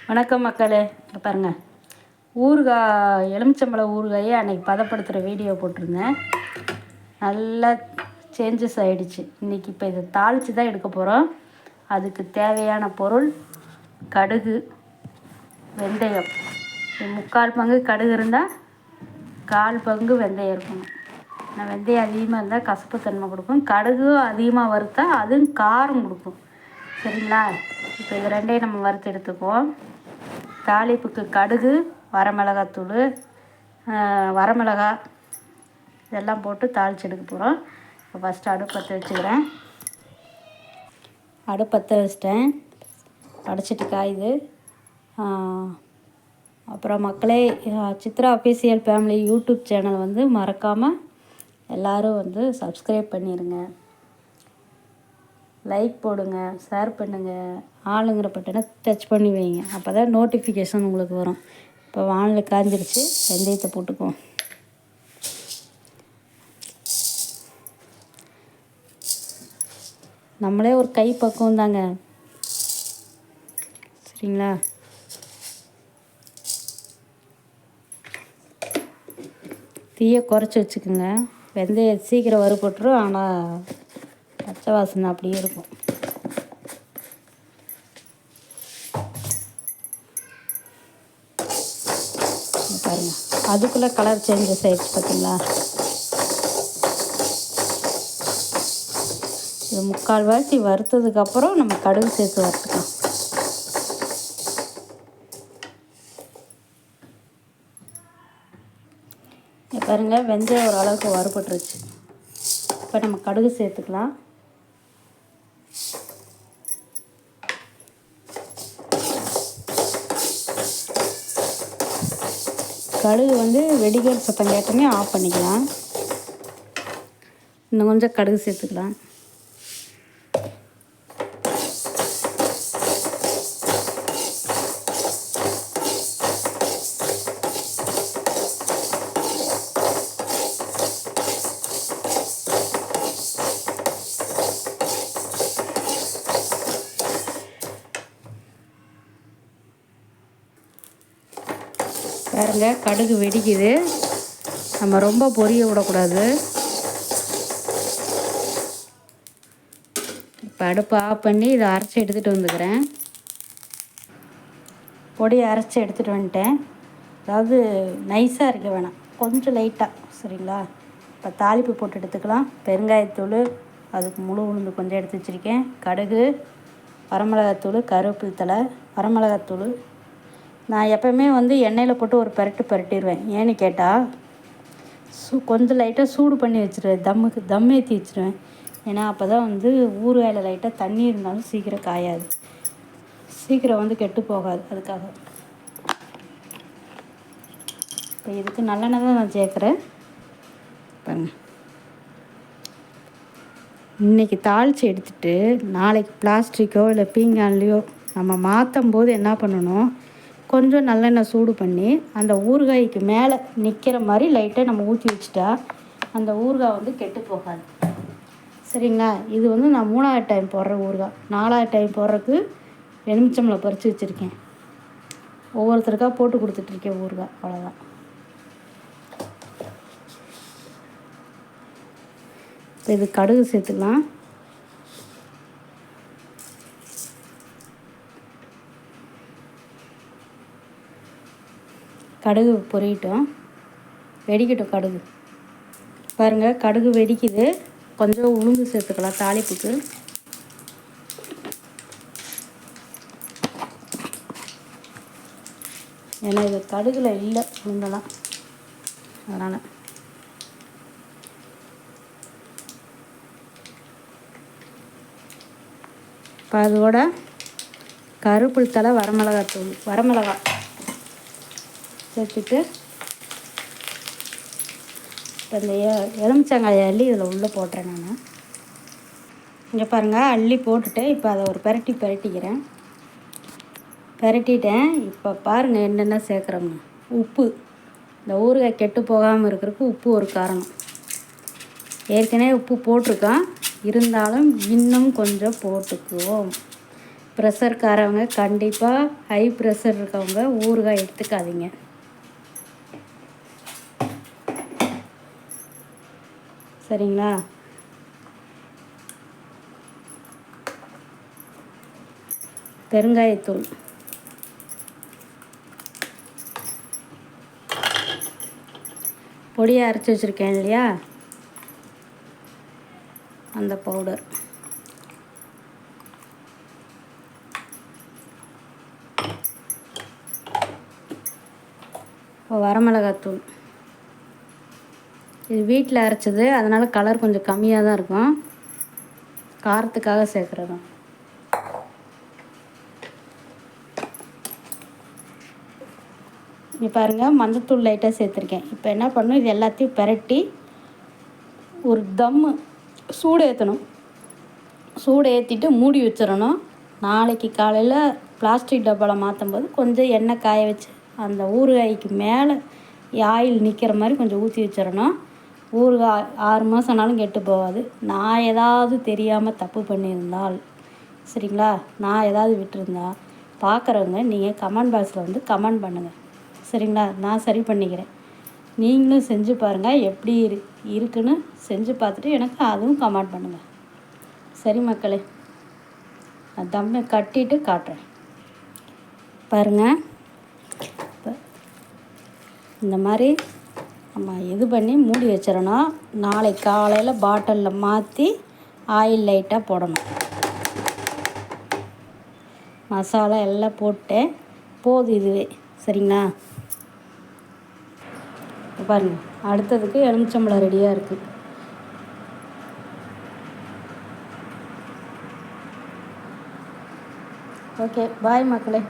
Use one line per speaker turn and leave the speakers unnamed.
வணக்கம் மக்களே. இங்கே பாருங்கள், ஊறுகாய் எலுமிச்சம்பழம் ஊறுகாயை அன்றைக்கி பதப்படுத்துகிற வீடியோ போட்டிருந்தேன். நல்லா சேஞ்சஸ் ஆகிடுச்சு. இன்றைக்கி இப்போ இதை தாளித்து தான் எடுக்க போகிறோம். அதுக்கு தேவையான பொருள் கடுகு, வெந்தயம். 3/4 பங்கு கடுகு இருந்தால் 1/4 பங்கு வெந்தயம் இருக்கணும். ஆனால் வெந்தயம் அதிகமாக இருந்தால் கசப்பு தன்மை கொடுக்கும். கடுகு அதிகமாக வறுத்தா அதுவும் காரம் கொடுக்கும். சரிங்களா? இப்போ இது ரெண்டையும் நம்ம வறுத்து எடுத்துக்குவோம். தாளிப்புக்கு கடுகு, வரமிளகாத்தூள், வரமிளகாய் இதெல்லாம் போட்டு தாளித்து எடுக்க போகிறோம். இப்போ ஃபஸ்ட்டு அடுப்பத்தை வச்சுக்கிறேன். அடுப்பத்தை வச்சிட்டேன். அடைச்சிட்டு காயுது. அப்புறம் மக்களே, Chitra official family YouTube channel மறக்காமல் எல்லோரும் சப்ஸ்கிரைப் பண்ணிடுங்க, லைக் போடுங்க, ஷேர் பண்ணுங்கள், ஆளுங்கிற பட்டனை டச் பண்ணி வைங்க. அப்போ தான் நோட்டிஃபிகேஷன் உங்களுக்கு வரும். இப்போ வானில் காய்ஞ்சிருச்சு. வெந்தயத்தை போட்டுக்குவோம். நம்மளே ஒரு கை பக்குவம் தாங்க. சரிங்களா? தீயை குறைச்சி வச்சுக்கோங்க. வெந்தயம் சீக்கிரம் வறுபட்டுரும். ஆனால் பச்சை வாசனை அப்படியே இருக்கும். பாருங்கள், அதுக்குள்ளே கலர் சேஞ்சஸ் ஆகிடுச்சு பார்த்தீங்களா? இது 3/4 வாசி வறுத்ததுக்கப்புறம் நம்ம கடுகு சேர்த்து வறுத்துக்கலாம். பாருங்கள், வெந்தயம் ஓரளவுக்கு வறுபட்டுருச்சு. இப்போ நம்ம கடுகு சேர்த்துக்கலாம். கடுகு வெடிக்கிற சத்தம் கேட்டோன்னே ஆஃப் பண்ணிக்கலாம். இன்னும் கொஞ்சம் கடுகு சேர்த்துக்கலாம். பாருங்க, கடுகு வெடிக்குது. நம்ம ரொம்ப பொரிய விடக்கூடாது. இப்போ அடுப்பை ஆஃப் பண்ணி இதை அரைச்சி எடுத்துகிட்டு வந்துக்கிறேன். பொடியை அரைச்சி எடுத்துகிட்டு வந்துட்டேன். அதாவது நைஸாக இருக்க வேணாம், கொஞ்சம் லைட்டாக. சரிங்களா? இப்போ தாளிப்பு போட்டு எடுத்துக்கலாம். பெருங்காயத்தூள், அதுக்கு முழு உளுந்து கொஞ்சம் எடுத்து வச்சுருக்கேன். கடுகு, வரமிளகாத்தூள், கருவேப்பிலை தழை, வரமிளகாத்தூள். நான் எப்போவுமே எண்ணெயில் போட்டு ஒரு பரட்டிடுவேன். ஏன்னு கேட்டால் கொஞ்சம் லைட்டாக சூடு பண்ணி வச்சுருவேன். தம் ஏற்றி வச்சுருவேன். ஏன்னா அப்போ தான் ஊறுகாயில் லைட்டாக தண்ணி இருந்தாலும் சீக்கிரம் காயாது, சீக்கிரம் கெட்டு போகாது. அதுக்காக இப்போ இதுக்கு நல்லெண்ணெய் தான் நான் சேர்க்குறேன். பாருங்க, இன்றைக்கி தாளித்து எடுத்துகிட்டு நாளைக்கு பிளாஸ்டிக்கோ இல்லை பீங்கான்லேயோ நம்ம மாற்றும் போது என்ன பண்ணணும், கொஞ்சம் நல்லெண்ணெய் சூடு பண்ணி அந்த ஊறுகாய்க்கு மேலே நிற்கிற மாதிரி லைட்டாக நம்ம ஊற்றி வச்சுட்டா அந்த ஊறுகாய் கெட்டு போகாது. சரிங்களா? இது நான் 3ஆவது டைம் போடுற ஊறுகாய். 4ஆவது டைம் போடுறதுக்கு எலுமிச்சம்பழம் பறித்து வச்சுருக்கேன். ஒவ்வொருத்தருக்கா போட்டு கொடுத்துட்ருக்கேன் ஊறுகாய். அவ்வளோதான். இப்போ இது கடுகு சேர்த்துக்கலாம். கடுகு பொரியட்டும், வெடிக்கட்டும் கடுகு. பாருங்கள், கடுகு வெடிக்குது. கொஞ்சம் உளுந்து சேர்த்துக்கலாம் தாளிப்புக்கு. ஏன்னா இது கடுகுல இல்லை உளுந்தெல்லாம், அதனால். இப்போ அதோட கருவேப்பிலை தழை, வரமிளகாய் சேர்த்துட்டு இப்போ இந்த எலுமிச்சங்காயை அள்ளி இதில் உள்ளே போட்டுறேன். நான் இங்கே பாருங்கள், அள்ளி போட்டுட்டு இப்போ அதை ஒரு பெரட்டிக்கிறேன். பெரட்டிட்டேன். இப்போ பாருங்கள் என்னென்ன சேர்க்குறோம்னு. உப்பு, இந்த ஊறுகாய் கெட்டு போகாமல் இருக்கிறதுக்கு உப்பு ஒரு காரணம். ஏற்கனவே உப்பு போட்டிருக்கோம், இருந்தாலும் இன்னும் கொஞ்சம் போட்டுக்குவோம். ப்ரெஷர்காரவங்க கண்டிப்பாக ஹை ப்ரெஷர் இருக்கவங்க ஊறுகாய் எடுத்துக்காதீங்க. சரிங்களா? பெருங்காயத்தூள், பொடியை அரைச்சி வச்சுருக்கேன் இல்லையா, அந்த பவுடர், வரமிளகாத்தூள். இது வீட்டில் அரைச்சது, அதனால் கலர் கொஞ்சம் கம்மியாக தான் இருக்கும், காரத்துக்காக சேர்க்குறதும். இங்கே பாருங்கள், மஞ்சத்தூள் லைட்டாக சேர்த்துருக்கேன். இப்போ என்ன பண்ணணும், இது எல்லாத்தையும் பிரட்டி ஒரு தம்மு சூடு ஏற்றணும். சூடு ஏற்றிட்டு மூடி வச்சிடணும். நாளைக்கு காலையில் பிளாஸ்டிக் டப்பாவில் மாற்றும் போது கொஞ்சம் எண்ணெய் காய வச்சு அந்த ஊறுகாய்க்கு மேலே ஆயில் நிற்கிற மாதிரி கொஞ்சம் ஊற்றி வச்சிடணும். ஊறுகாய் 6 மாதம்னாலும் கெட்டு போகாது. நான் ஏதாவது தெரியாமல் தப்பு பண்ணியிருந்தால், சரிங்களா, நான் ஏதாவது விட்டுருந்தா பார்க்குறவங்க நீங்கள் கமெண்ட் பாக்ஸில் வந்து கமெண்ட் பண்ணுங்கள். சரிங்களா? நான் சரி பண்ணிக்கிறேன். நீங்களும் செஞ்சு பாருங்கள், எப்படி இருக்குன்னு செஞ்சு பார்த்துட்டு எனக்கு அதுவும் கமெண்ட் பண்ணுங்கள். சரி மக்களே, நான் தம்மை கட்டிட்டு காட்டுறேன் பாருங்கள். இந்த மாதிரி நம்ம இது பண்ணி மூடி வச்சிடணும். நாளைக்கு காலையில் பாட்டிலில் மாற்றி ஆயில் லைட்டாக போடணும். மசாலா எல்லாம் போட்டேன், போதும் இதுவே. சரிங்களா? பாருங்கள், அடுத்ததுக்கு எலுமிச்சம்பழம் ரெடியாக இருக்குது. ஓகே, பாய் மக்களே.